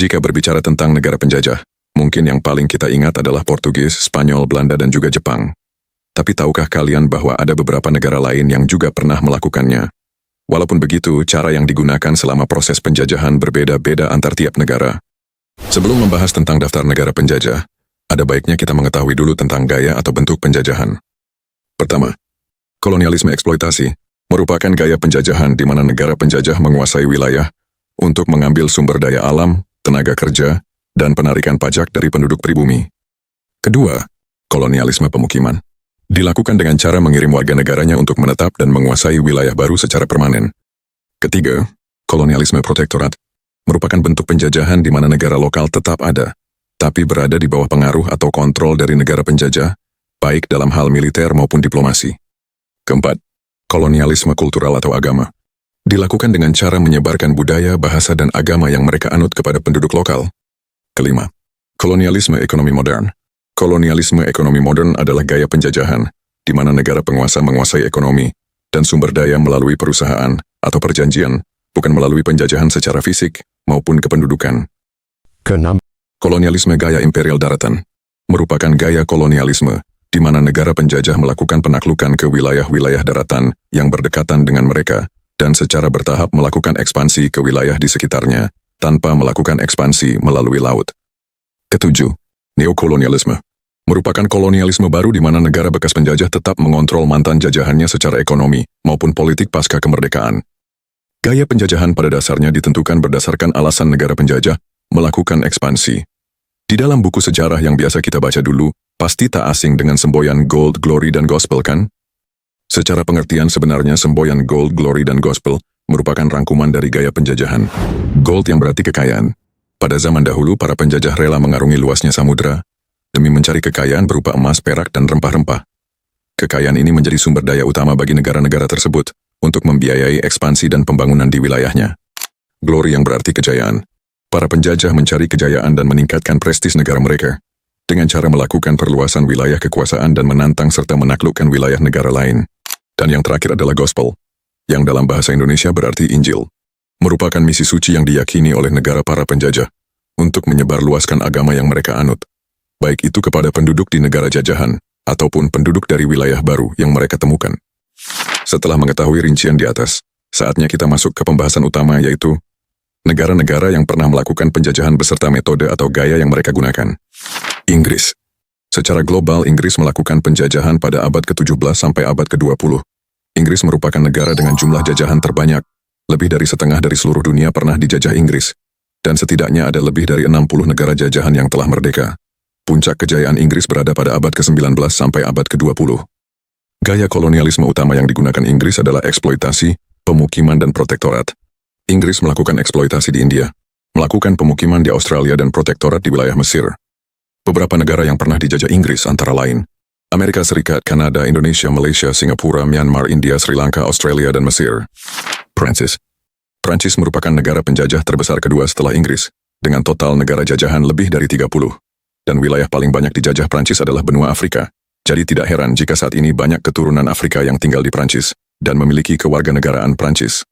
Jika berbicara tentang negara penjajah, mungkin yang paling kita ingat adalah Portugis, Spanyol, Belanda, dan juga Jepang. Tapi tahukah kalian bahwa ada beberapa negara lain yang juga pernah melakukannya? Walaupun begitu, cara yang digunakan selama proses penjajahan berbeda-beda antar tiap negara. Sebelum membahas tentang daftar negara penjajah, ada baiknya kita mengetahui dulu tentang gaya atau bentuk penjajahan. Pertama, kolonialisme eksploitasi merupakan gaya penjajahan di mana negara penjajah menguasai wilayah untuk mengambil sumber daya alam, tenaga kerja, dan penarikan pajak dari penduduk pribumi. Kedua, kolonialisme pemukiman dilakukan dengan cara mengirim warga negaranya untuk menetap dan menguasai wilayah baru secara permanen. Ketiga, kolonialisme protektorat merupakan bentuk penjajahan di mana negara lokal tetap ada, tapi berada di bawah pengaruh atau kontrol dari negara penjajah, baik dalam hal militer maupun diplomasi. Keempat, kolonialisme kultural atau agama dilakukan dengan cara menyebarkan budaya, bahasa, dan agama yang mereka anut kepada penduduk lokal. Kelima, kolonialisme ekonomi modern. Kolonialisme ekonomi modern adalah gaya penjajahan, di mana negara penguasa menguasai ekonomi dan sumber daya melalui perusahaan atau perjanjian, bukan melalui penjajahan secara fisik maupun kependudukan. Keenam, kolonialisme gaya imperial daratan merupakan gaya kolonialisme, di mana negara penjajah melakukan penaklukan ke wilayah-wilayah daratan yang berdekatan dengan mereka dan secara bertahap melakukan ekspansi ke wilayah di sekitarnya tanpa melakukan ekspansi melalui laut. Ketujuh, neokolonialisme merupakan kolonialisme baru di mana negara bekas penjajah tetap mengontrol mantan jajahannya secara ekonomi maupun politik pasca kemerdekaan. Gaya penjajahan pada dasarnya ditentukan berdasarkan alasan negara penjajah melakukan ekspansi. Di dalam buku sejarah yang biasa kita baca dulu, pasti tak asing dengan semboyan gold, glory, dan gospel, kan? Secara pengertian sebenarnya semboyan gold, glory, dan gospel merupakan rangkuman dari gaya penjajahan. Gold yang berarti kekayaan. Pada zaman dahulu, para penjajah rela mengarungi luasnya samudera demi mencari kekayaan berupa emas, perak, dan rempah-rempah. Kekayaan ini menjadi sumber daya utama bagi negara-negara tersebut untuk membiayai ekspansi dan pembangunan di wilayahnya. Glory yang berarti kejayaan. Para penjajah mencari kejayaan dan meningkatkan prestis negara mereka dengan cara melakukan perluasan wilayah kekuasaan dan menantang serta menaklukkan wilayah negara lain. Dan yang terakhir adalah gospel, yang dalam bahasa Indonesia berarti Injil. Merupakan misi suci yang diyakini oleh negara para penjajah untuk menyebarluaskan agama yang mereka anut, baik itu kepada penduduk di negara jajahan ataupun penduduk dari wilayah baru yang mereka temukan. Setelah mengetahui rincian di atas, saatnya kita masuk ke pembahasan utama, yaitu negara-negara yang pernah melakukan penjajahan beserta metode atau gaya yang mereka gunakan. Inggris. Secara global, Inggris melakukan penjajahan pada abad ke-17 sampai abad ke-20. Inggris merupakan negara dengan jumlah jajahan terbanyak. Lebih dari setengah dari seluruh dunia pernah dijajah Inggris, dan setidaknya ada lebih dari 60 negara jajahan yang telah merdeka. Puncak kejayaan Inggris berada pada abad ke-19 sampai abad ke-20. Gaya kolonialisme utama yang digunakan Inggris adalah eksploitasi, pemukiman, dan protektorat. Inggris melakukan eksploitasi di India, melakukan pemukiman di Australia, dan protektorat di wilayah Mesir. Beberapa negara yang pernah dijajah Inggris antara lain Amerika Serikat, Kanada, Indonesia, Malaysia, Singapura, Myanmar, India, Sri Lanka, Australia, dan Mesir. Prancis. Prancis merupakan negara penjajah terbesar kedua setelah Inggris, dengan total negara jajahan lebih dari 30. Dan wilayah paling banyak dijajah Prancis adalah benua Afrika. Jadi tidak heran jika saat ini banyak keturunan Afrika yang tinggal di Prancis dan memiliki kewarganegaraan Prancis.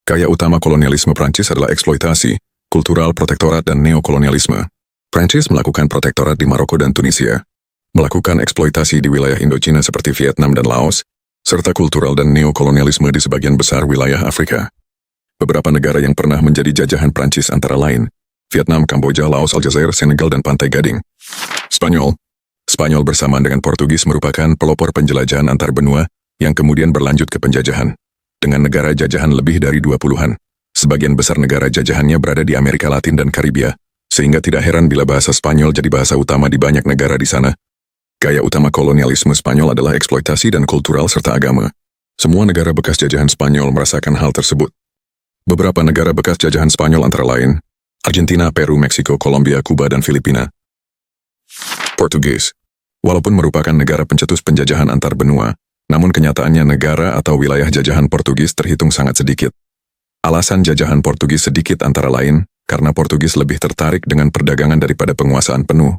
Gaya utama kolonialisme Prancis adalah eksploitasi, kultural protektorat, dan neokolonialisme. Prancis melakukan protektorat di Maroko dan Tunisia, melakukan eksploitasi di wilayah Indochina seperti Vietnam dan Laos, serta kultural dan neokolonialisme di sebagian besar wilayah Afrika. Beberapa negara yang pernah menjadi jajahan Prancis antara lain Vietnam, Kamboja, Laos, Aljazair, Senegal, dan Pantai Gading. Spanyol. Spanyol bersamaan dengan Portugis merupakan pelopor penjelajahan antar benua yang kemudian berlanjut ke penjajahan. Dengan negara jajahan lebih dari 20-an, sebagian besar negara jajahannya berada di Amerika Latin dan Karibia, sehingga tidak heran bila bahasa Spanyol jadi bahasa utama di banyak negara di sana. Gaya utama kolonialisme Spanyol adalah eksploitasi dan kultural serta agama. Semua negara bekas jajahan Spanyol merasakan hal tersebut. Beberapa negara bekas jajahan Spanyol antara lain Argentina, Peru, Meksiko, Kolombia, Kuba, dan Filipina. Portugis. Walaupun merupakan negara pencetus penjajahan antar benua, namun kenyataannya negara atau wilayah jajahan Portugis terhitung sangat sedikit. Alasan jajahan Portugis sedikit antara lain karena Portugis lebih tertarik dengan perdagangan daripada penguasaan penuh.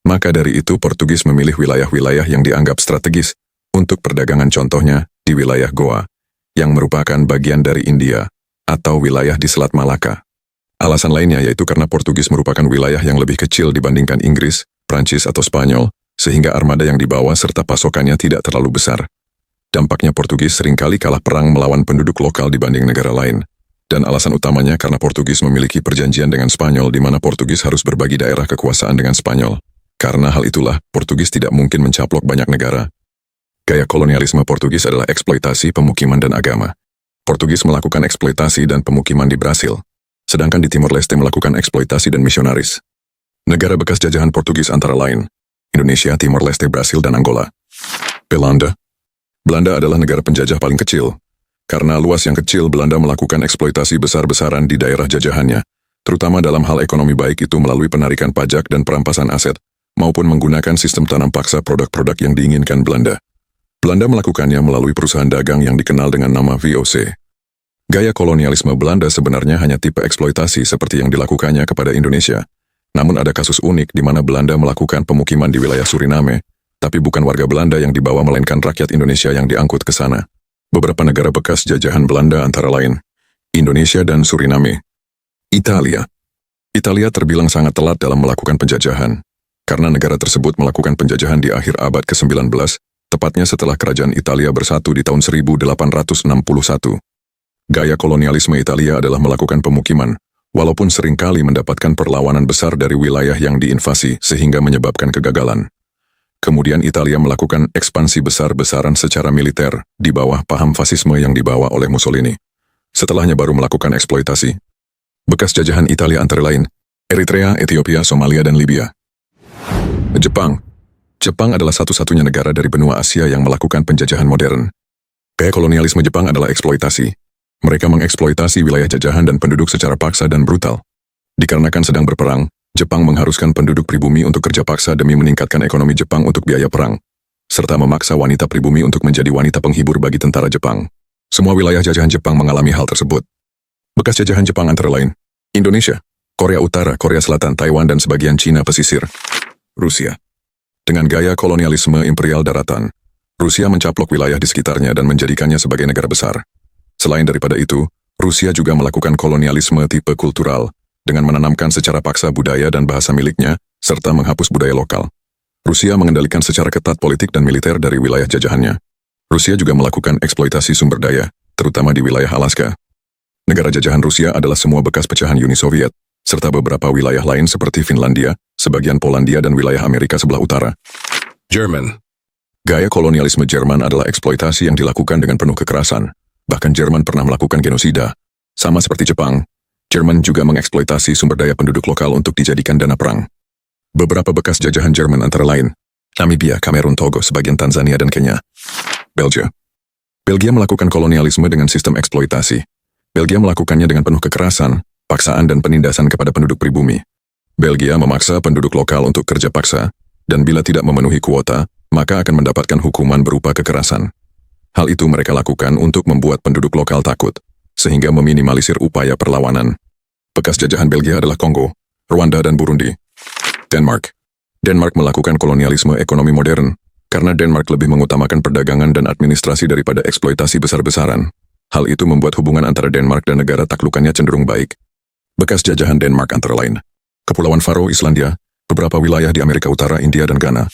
Maka dari itu Portugis memilih wilayah-wilayah yang dianggap strategis untuk perdagangan, contohnya di wilayah Goa, yang merupakan bagian dari India, atau wilayah di Selat Malaka. Alasan lainnya yaitu karena Portugis merupakan wilayah yang lebih kecil dibandingkan Inggris, Prancis atau Spanyol, sehingga armada yang dibawa serta pasokannya tidak terlalu besar. Dampaknya Portugis seringkali kalah perang melawan penduduk lokal dibanding negara lain. Dan alasan utamanya karena Portugis memiliki perjanjian dengan Spanyol di mana Portugis harus berbagi daerah kekuasaan dengan Spanyol. Karena hal itulah, Portugis tidak mungkin mencaplok banyak negara. Gaya kolonialisme Portugis adalah eksploitasi pemukiman dan agama. Portugis melakukan eksploitasi dan pemukiman di Brasil, sedangkan di Timor Leste melakukan eksploitasi dan misionaris. Negara bekas jajahan Portugis antara lain, Indonesia, Timor Leste, Brasil, dan Angola. Belanda. Belanda adalah negara penjajah paling kecil. Karena luas yang kecil, Belanda melakukan eksploitasi besar-besaran di daerah jajahannya, terutama dalam hal ekonomi baik itu melalui penarikan pajak dan perampasan aset, maupun menggunakan sistem tanam paksa produk-produk yang diinginkan Belanda. Belanda melakukannya melalui perusahaan dagang yang dikenal dengan nama VOC. Gaya kolonialisme Belanda sebenarnya hanya tipe eksploitasi seperti yang dilakukannya kepada Indonesia. Namun ada kasus unik di mana Belanda melakukan pemukiman di wilayah Suriname, tapi bukan warga Belanda yang dibawa melainkan rakyat Indonesia yang diangkut ke sana. Beberapa negara bekas jajahan Belanda antara lain, Indonesia dan Suriname. Italia. Italia terbilang sangat telat dalam melakukan penjajahan, karena negara tersebut melakukan penjajahan di akhir abad ke-19, tepatnya setelah kerajaan Italia bersatu di tahun 1861. Gaya kolonialisme Italia adalah melakukan pemukiman, walaupun seringkali mendapatkan perlawanan besar dari wilayah yang diinvasi sehingga menyebabkan kegagalan. Kemudian Italia melakukan ekspansi besar-besaran secara militer di bawah paham fasisme yang dibawa oleh Mussolini. Setelahnya baru melakukan eksploitasi. Bekas jajahan Italia antara lain, Eritrea, Ethiopia, Somalia, dan Libya. Jepang. Jepang adalah satu-satunya negara dari benua Asia yang melakukan penjajahan modern. Gaya kolonialisme Jepang adalah eksploitasi. Mereka mengeksploitasi wilayah jajahan dan penduduk secara paksa dan brutal. Dikarenakan sedang berperang, Jepang mengharuskan penduduk pribumi untuk kerja paksa demi meningkatkan ekonomi Jepang untuk biaya perang, serta memaksa wanita pribumi untuk menjadi wanita penghibur bagi tentara Jepang. Semua wilayah jajahan Jepang mengalami hal tersebut. Bekas jajahan Jepang antara lain, Indonesia, Korea Utara, Korea Selatan, Taiwan, dan sebagian Cina pesisir. Rusia. Dengan gaya kolonialisme imperial daratan, Rusia mencaplok wilayah di sekitarnya dan menjadikannya sebagai negara besar. Selain daripada itu, Rusia juga melakukan kolonialisme tipe kultural, dengan menanamkan secara paksa budaya dan bahasa miliknya, serta menghapus budaya lokal. Rusia mengendalikan secara ketat politik dan militer dari wilayah jajahannya. Rusia juga melakukan eksploitasi sumber daya, terutama di wilayah Alaska. Negara jajahan Rusia adalah semua bekas pecahan Uni Soviet, serta beberapa wilayah lain seperti Finlandia, sebagian Polandia, dan wilayah Amerika sebelah utara. Jerman. Gaya kolonialisme Jerman adalah eksploitasi yang dilakukan dengan penuh kekerasan. Bahkan Jerman pernah melakukan genosida. Sama seperti Jepang, Jerman juga mengeksploitasi sumber daya penduduk lokal untuk dijadikan dana perang. Beberapa bekas jajahan Jerman antara lain, Namibia, Kamerun, Togo, sebagian Tanzania, dan Kenya. Belgia. Belgia melakukan kolonialisme dengan sistem eksploitasi. Belgia melakukannya dengan penuh kekerasan, paksaan, dan penindasan kepada penduduk pribumi. Belgia memaksa penduduk lokal untuk kerja paksa, dan bila tidak memenuhi kuota, maka akan mendapatkan hukuman berupa kekerasan. Hal itu mereka lakukan untuk membuat penduduk lokal takut, sehingga meminimalisir upaya perlawanan. Bekas jajahan Belgia adalah Kongo, Rwanda, dan Burundi. Denmark. Denmark melakukan kolonialisme ekonomi modern, karena Denmark lebih mengutamakan perdagangan dan administrasi daripada eksploitasi besar-besaran. Hal itu membuat hubungan antara Denmark dan negara taklukannya cenderung baik. Bekas jajahan Denmark antara lain, Kepulauan Faroe, Islandia, beberapa wilayah di Amerika Utara, India, dan Ghana.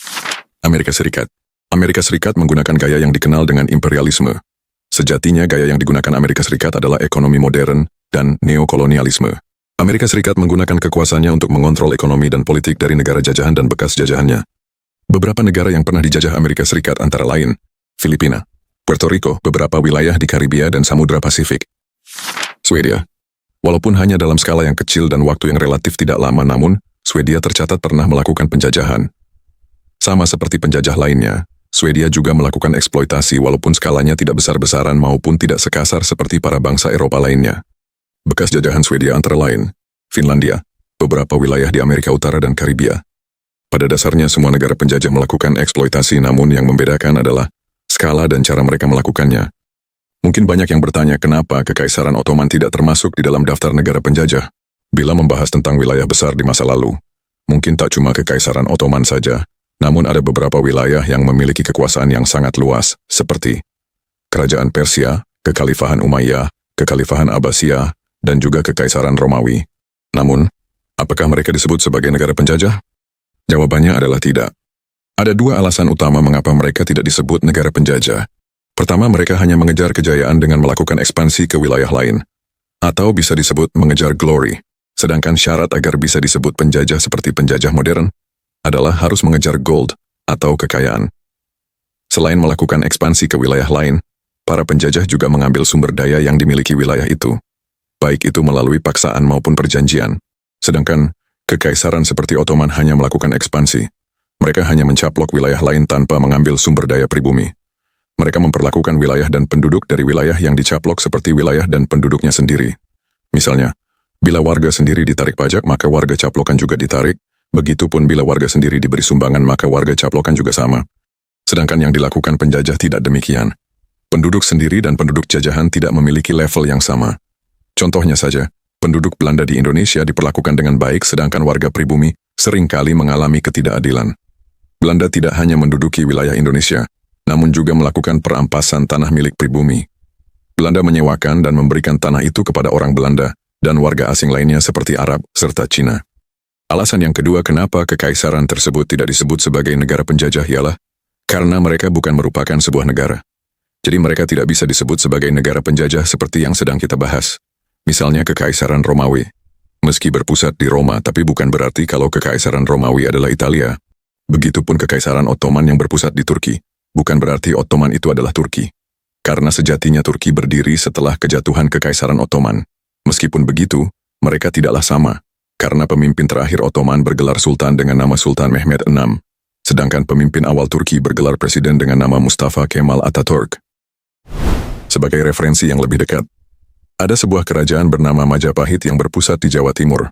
Amerika Serikat. Amerika Serikat menggunakan gaya yang dikenal dengan imperialisme. Sejatinya gaya yang digunakan Amerika Serikat adalah ekonomi modern dan neokolonialisme. Amerika Serikat menggunakan kekuasaannya untuk mengontrol ekonomi dan politik dari negara jajahan dan bekas jajahannya. Beberapa negara yang pernah dijajah Amerika Serikat antara lain, Filipina, Puerto Rico, beberapa wilayah di Karibia dan Samudra Pasifik. Swedia. Walaupun hanya dalam skala yang kecil dan waktu yang relatif tidak lama, namun Swedia tercatat pernah melakukan penjajahan. Sama seperti penjajah lainnya, Swedia juga melakukan eksploitasi walaupun skalanya tidak besar-besaran maupun tidak sekasar seperti para bangsa Eropa lainnya. Bekas jajahan Swedia antara lain, Finlandia, beberapa wilayah di Amerika Utara dan Karibia. Pada dasarnya semua negara penjajah melakukan eksploitasi, namun yang membedakan adalah skala dan cara mereka melakukannya. Mungkin banyak yang bertanya kenapa Kekaisaran Ottoman tidak termasuk di dalam daftar negara penjajah. Bila membahas tentang wilayah besar di masa lalu, mungkin tak cuma Kekaisaran Ottoman saja, namun ada beberapa wilayah yang memiliki kekuasaan yang sangat luas, seperti Kerajaan Persia, Kekhalifahan Umayyah, Kekhalifahan Abbasiyah, dan juga Kekaisaran Romawi. Namun, apakah mereka disebut sebagai negara penjajah? Jawabannya adalah tidak. Ada dua alasan utama mengapa mereka tidak disebut negara penjajah. Pertama, mereka hanya mengejar kejayaan dengan melakukan ekspansi ke wilayah lain, atau bisa disebut mengejar glory. Sedangkan syarat agar bisa disebut penjajah seperti penjajah modern adalah harus mengejar gold atau kekayaan. Selain melakukan ekspansi ke wilayah lain, para penjajah juga mengambil sumber daya yang dimiliki wilayah itu, baik itu melalui paksaan maupun perjanjian. Sedangkan kekaisaran seperti Ottoman hanya melakukan ekspansi. Mereka hanya mencaplok wilayah lain tanpa mengambil sumber daya pribumi. Mereka memperlakukan wilayah dan penduduk dari wilayah yang dicaplok seperti wilayah dan penduduknya sendiri. Misalnya, bila warga sendiri ditarik pajak, maka warga caplokan juga ditarik. Begitupun bila warga sendiri diberi sumbangan, maka warga caplokan juga sama. Sedangkan yang dilakukan penjajah tidak demikian. Penduduk sendiri dan penduduk jajahan tidak memiliki level yang sama. Contohnya saja, penduduk Belanda di Indonesia diperlakukan dengan baik, sedangkan warga pribumi seringkali mengalami ketidakadilan. Belanda tidak hanya menduduki wilayah Indonesia, namun juga melakukan perampasan tanah milik pribumi. Belanda menyewakan dan memberikan tanah itu kepada orang Belanda dan warga asing lainnya seperti Arab serta Cina. Alasan yang kedua kenapa kekaisaran tersebut tidak disebut sebagai negara penjajah ialah karena mereka bukan merupakan sebuah negara. Jadi mereka tidak bisa disebut sebagai negara penjajah seperti yang sedang kita bahas. Misalnya Kekaisaran Romawi. Meski berpusat di Roma, tapi bukan berarti kalau Kekaisaran Romawi adalah Italia. Begitupun Kekaisaran Ottoman yang berpusat di Turki. Bukan berarti Ottoman itu adalah Turki. Karena sejatinya Turki berdiri setelah kejatuhan Kekaisaran Ottoman. Meskipun begitu, mereka tidaklah sama. Karena pemimpin terakhir Ottoman bergelar Sultan dengan nama Sultan Mehmed VI. Sedangkan pemimpin awal Turki bergelar Presiden dengan nama Mustafa Kemal Atatürk. Sebagai referensi yang lebih dekat, ada sebuah kerajaan bernama Majapahit yang berpusat di Jawa Timur.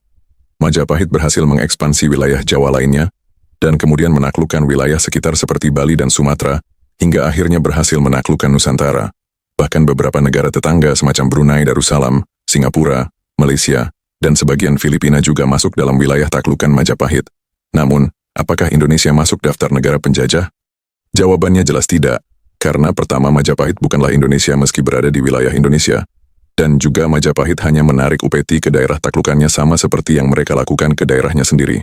Majapahit berhasil mengekspansi wilayah Jawa lainnya, dan kemudian menaklukkan wilayah sekitar seperti Bali dan Sumatera, hingga akhirnya berhasil menaklukkan Nusantara. Bahkan beberapa negara tetangga semacam Brunei Darussalam, Singapura, Malaysia, dan sebagian Filipina juga masuk dalam wilayah taklukan Majapahit. Namun, apakah Indonesia masuk daftar negara penjajah? Jawabannya jelas tidak, karena pertama Majapahit bukanlah Indonesia meski berada di wilayah Indonesia. Dan juga Majapahit hanya menarik upeti ke daerah taklukannya sama seperti yang mereka lakukan ke daerahnya sendiri.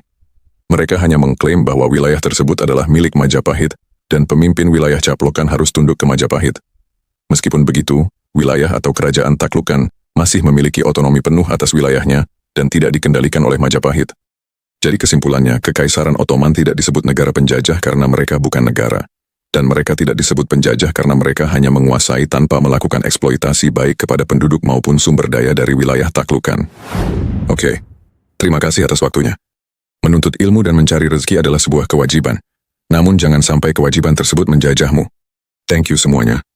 Mereka hanya mengklaim bahwa wilayah tersebut adalah milik Majapahit, dan pemimpin wilayah caplokan harus tunduk ke Majapahit. Meskipun begitu, wilayah atau kerajaan taklukan masih memiliki otonomi penuh atas wilayahnya, dan tidak dikendalikan oleh Majapahit. Jadi kesimpulannya, Kekaisaran Ottoman tidak disebut negara penjajah karena mereka bukan negara. Dan mereka tidak disebut penjajah karena mereka hanya menguasai tanpa melakukan eksploitasi baik kepada penduduk maupun sumber daya dari wilayah taklukan. Oke, terima kasih atas waktunya. Menuntut ilmu dan mencari rezeki adalah sebuah kewajiban. Namun jangan sampai kewajiban tersebut menjajahmu. Thank you semuanya.